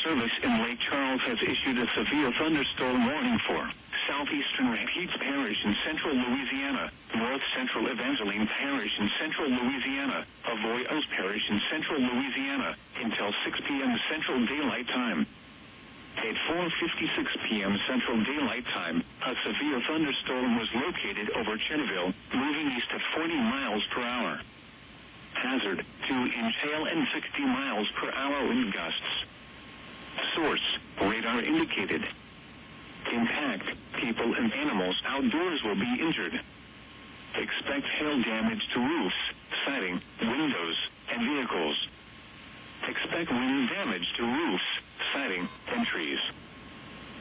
Service in Lake Charles has issued a severe thunderstorm warning for Southeastern Avoyelles Parish in central Louisiana, North Central Evangeline Parish in central Louisiana, Avoyelles Parish in central Louisiana, until 6 p.m. Central Daylight Time. At 4:56 p.m. Central Daylight Time, a severe thunderstorm was located over Cheneyville, moving east at 40 miles per hour. Hazard, 2-inch hail and 60 miles per hour wind gusts. Source, radar indicated. Impact, people and animals outdoors will be injured. Expect hail damage to roofs, siding, windows, and vehicles. Expect wind damage to roofs, siding, and trees.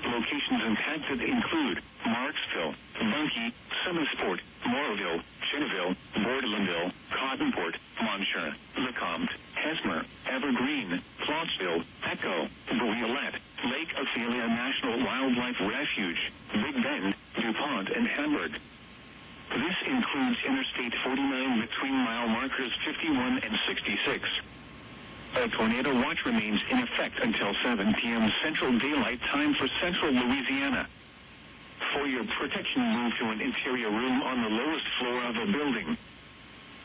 Locations impacted include Marksville, Bunkie, Summersport, Moreville, Cheneyville, Bordelandville, Cottonport, Monshire, Lecomte, Hesmer, Evergreen, Plottsville, Echo, Bouillette, Lake Ophelia National Wildlife Refuge, Big Bend, DuPont, and Hamburg. This includes Interstate 49 between mile markers 51 and 66. A tornado watch remains in effect until 7 p.m. Central Daylight Time for central Louisiana. For your protection, move to an interior room on the lowest floor of a building.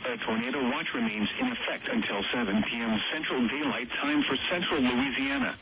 A tornado watch remains in effect until 7 p.m. Central Daylight Time for central Louisiana.